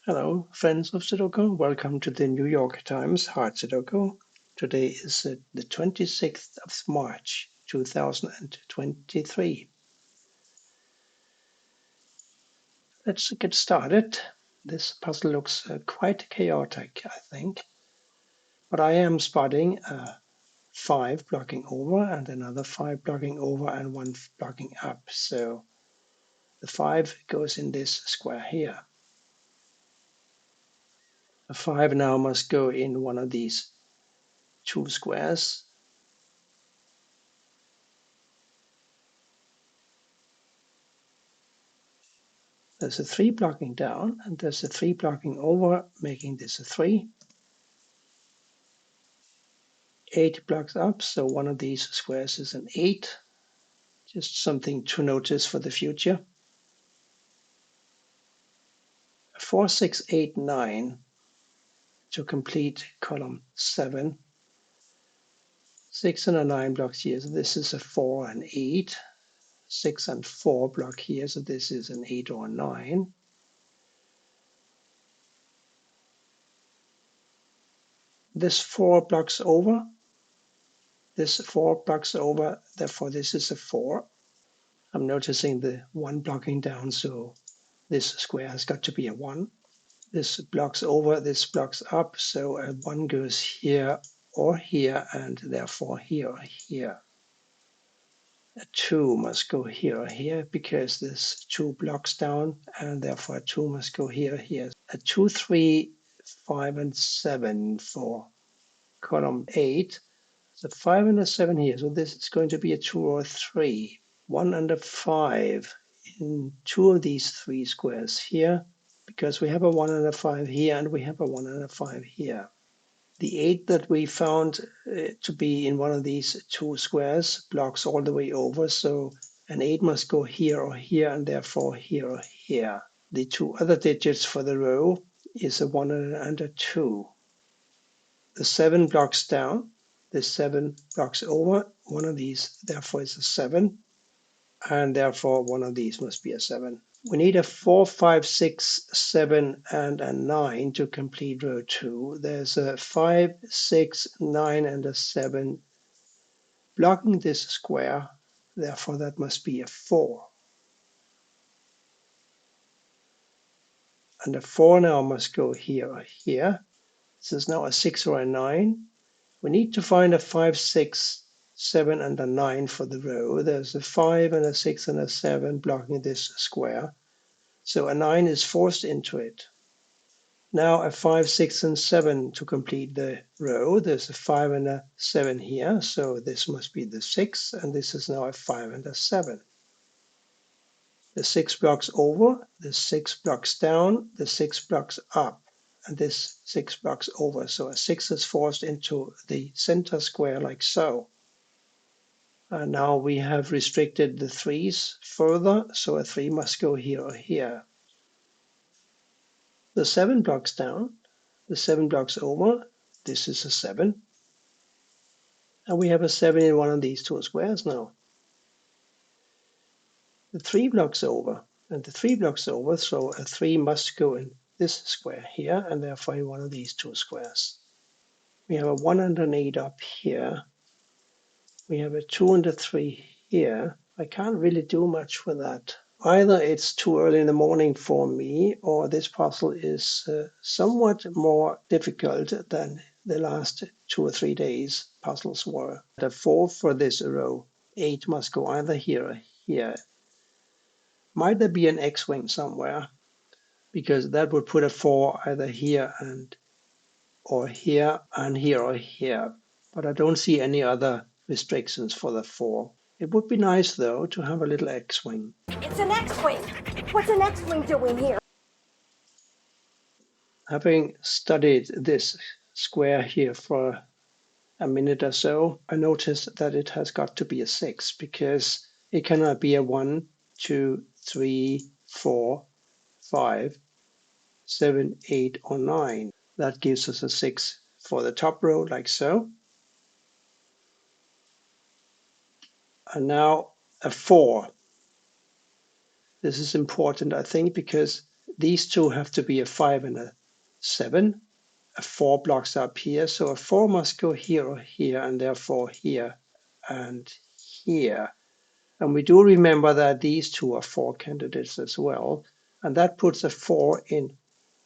Hello, friends of Sudoku. Welcome to the New York Times Hard Sudoku. Today is the 26th of March, 2023. Let's get started. This puzzle looks quite chaotic, I think. But I am spotting 5 blocking over and another 5 blocking over and 1 blocking up. So the 5 goes in this square here. The 5 now must go in one of these 2 squares. There's a 3 blocking down and there's a 3 blocking over, making this a 3. 8 blocks up, so one of these squares is an 8. Just something to notice for the future. 4, 6, 8, 9 to complete column 7. 6 and a 9 blocks here, so this is a 4 and 8. 6 and 4 block here, so this is an 8 or a 9. This 4 blocks over. This 4 blocks over, therefore this is a 4. I'm noticing the 1 blocking down, so this square has got to be a 1. This blocks over, this blocks up, so a 1 goes here or here, and therefore here or here. A 2 must go here or here, because this 2 blocks down, and therefore a 2 must go here or here. A 2, 3, 5, and 7 for column 8. So 5 and a 7 here, so this is going to be a 2 or a 3. 1 and a 5 in 2 of these 3 squares here, because we have a 1 and a 5 here and we have a 1 and a 5 here. The 8 that we found to be in one of these 2 squares blocks all the way over, so an 8 must go here or here, and therefore here or here. The 2 other digits for the row is a 1 and a 2. The 7 blocks down, the 7 blocks over, one of these therefore is a 7. And therefore one of these must be a 7. We need a 4, 5, 6, 7, and a 9 to complete row 2. There's a 5, 6, 9, and a 7 blocking this square. Therefore that must be a 4. And a 4 now must go here or here. This is now a 6 or a 9. We need to find a 5, 6, 7, and a 9 for the row. There's a 5 and a 6 and a 7 blocking this square. So a 9 is forced into it. Now a 5, 6, and 7 to complete the row. There's a 5 and a 7 here, so this must be the 6, and this is now a 5 and a 7. The 6 blocks over, the 6 blocks down, the 6 blocks up, and this 6 blocks over. So a 6 is forced into the center square like so. And now we have restricted the 3's further, so a 3 must go here or here. The 7 blocks down, the 7 blocks over, this is a 7. And we have a 7 in one of these 2 squares now. The 3 blocks over, and the 3 blocks over, so a 3 must go in this square here, and therefore in one of these 2 squares. We have a 1 and an 8 up here. We have a 2 and a 3 here. I can't really do much with that. Either it's too early in the morning for me, or this puzzle is somewhat more difficult than the last 2 or 3 days puzzles were. The 4 for this row, 8 must go either here or here. Might there be an X-wing somewhere? Because that would put a 4 either here and or here and here or here. But I don't see any other restrictions for the 4. It would be nice, though, to have a little X-wing. It's an X-wing! What's an X-wing doing here? Having studied this square here for a minute or so, I noticed that it has got to be a 6, because it cannot be a 1, 2, 3, 4, 5, 7, 8, or 9. That gives us a 6 for the top row, like so. And now a 4. This is important, I think, because these two have to be a 5 and a 7. A 4 blocks up here, so a 4 must go here or here, and therefore here and here. And we do remember that these two are 4 candidates as well, and that puts a 4 in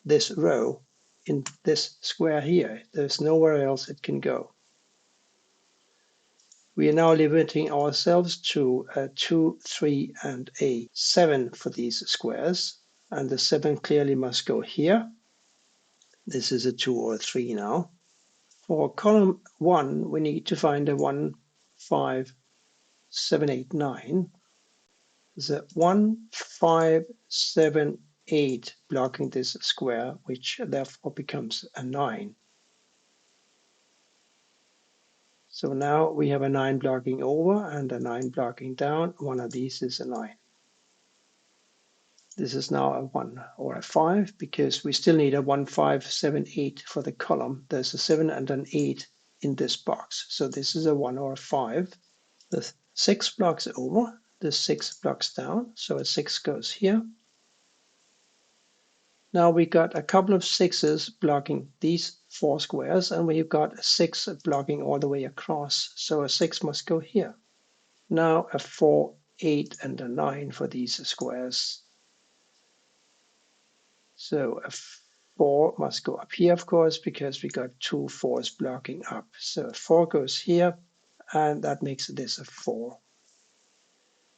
this row, in this square here. There's nowhere else it can go. We are now limiting ourselves to a 2, 3, and a 7 for these squares, and the 7 clearly must go here. This is a 2 or a 3 now. For column 1, we need to find a 1, 5, 7, 8, 9. There's a 1, 5, 7, 8 blocking this square, which therefore becomes a 9. So now we have a 9 blocking over and a 9 blocking down. One of these is a 9. This is now a 1 or a 5 because we still need a 1, 5, 7, 8 for the column. There's a 7 and an 8 in this box. So this is a 1 or a 5. The 6 blocks over, the 6 blocks down. So a 6 goes here. Now we got a couple of 6s blocking these 4 squares, and we've got a 6 blocking all the way across. So a 6 must go here. Now a 4, 8, and a 9 for these squares. So a 4 must go up here, of course, because we got 2 4s blocking up. So a 4 goes here, and that makes this a 4.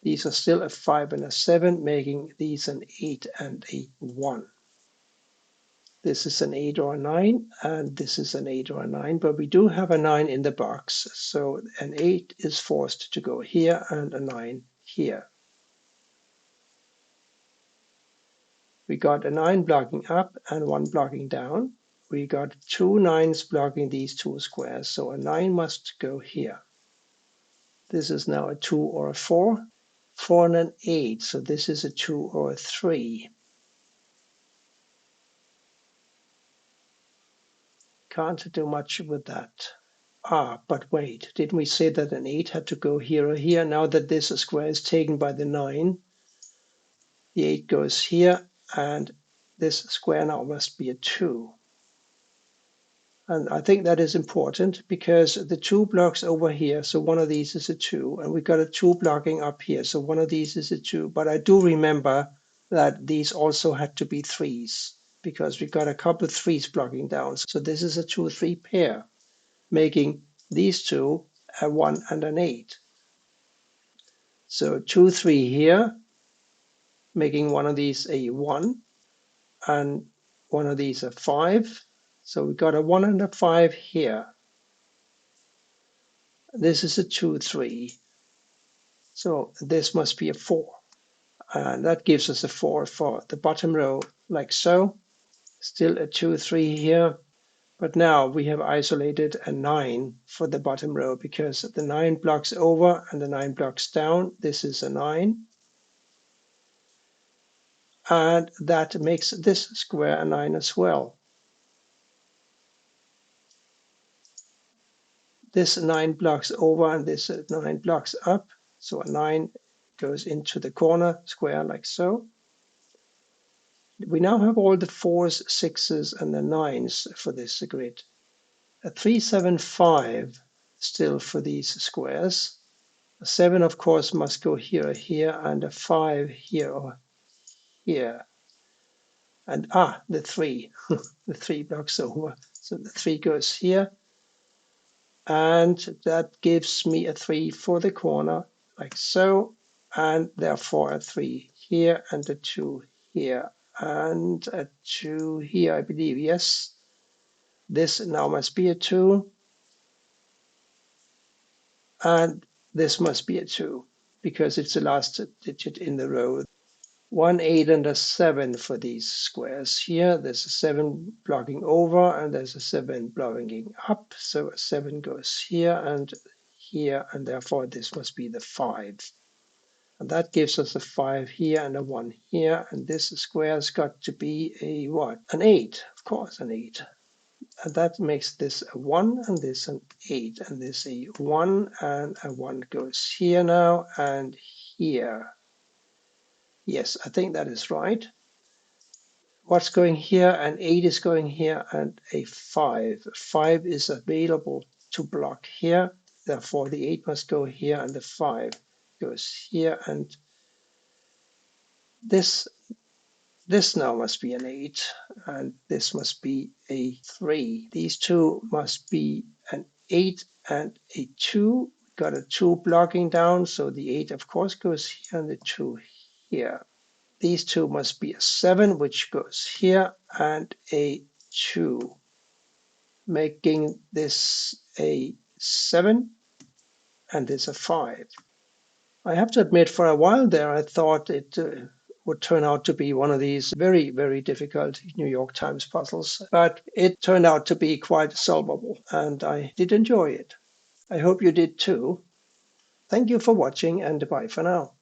These are still a 5 and a 7, making these an 8 and a 1. This is an 8 or a 9, and this is an 8 or a 9, but we do have a 9 in the box, so an 8 is forced to go here and a 9 here. We got a 9 blocking up and 1 blocking down. We got 2 9s blocking these 2 squares, so a 9 must go here. This is now a 2 or a 4. 4 and an 8, so this is a 2 or a 3. Can't do much with that. But wait, didn't we say that an 8 had to go here or here? Now that this square is taken by the 9, the 8 goes here, and this square now must be a 2. And I think that is important because the 2 blocks over here, so one of these is a 2, and we've got a 2 blocking up here, so one of these is a 2. But I do remember that these also had to be 3s because we've got a couple of 3s blocking down. So this is a 2, 3 pair, making these two a 1 and an 8. So 2, 3 here, making one of these a 1 and one of these a 5. So we got a 1 and a 5 here. This is a 2, 3. So this must be a 4. And that gives us a 4 for the bottom row, like so. Still a 2, 3 here. But now we have isolated a 9 for the bottom row because the 9 blocks over and the 9 blocks down. This is a 9. And that makes this square a 9 as well. This 9 blocks over and this 9 blocks up. So a 9 goes into the corner square like so. We now have all the 4s, 6s, and the 9s for this grid. A 3, 7, 5 still for these squares. A 7, of course, must go here or here, and a 5 here or here. And the 3, the 3 blocks over. So the 3 goes here. And that gives me a 3 for the corner, like so, and therefore a 3 here and a 2 here and a 2 here, I believe. Yes, this now must be a 2, and this must be a 2 because it's the last digit in the row. 1, 8, and a 7 for these squares here. There's a 7 blocking over, and there's a 7 blocking up. So a 7 goes here, and therefore this must be the 5. And that gives us a 5 here and a 1 here. And this square's got to be a what? An 8, of course, an 8. And that makes this a 1 and this an 8. And this a 1 and a 1 goes here now and here. Yes, I think that is right. what's going here, and 8 is going here, and a 5. 5 is available to block here, therefore the 8 must go here, and the 5 goes here, and this this now must be an 8, and this must be a 3. These two must be an 8 and a 2. Got a 2 blocking down, so the 8 of course goes here, and the 2 here. These two must be a 7, which goes here, and a 2, making this a 7 and this a 5. I have to admit, for a while there, I thought it would turn out to be one of these very, very difficult New York Times puzzles, but it turned out to be quite solvable, and I did enjoy it. I hope you did too. Thank you for watching, and bye for now.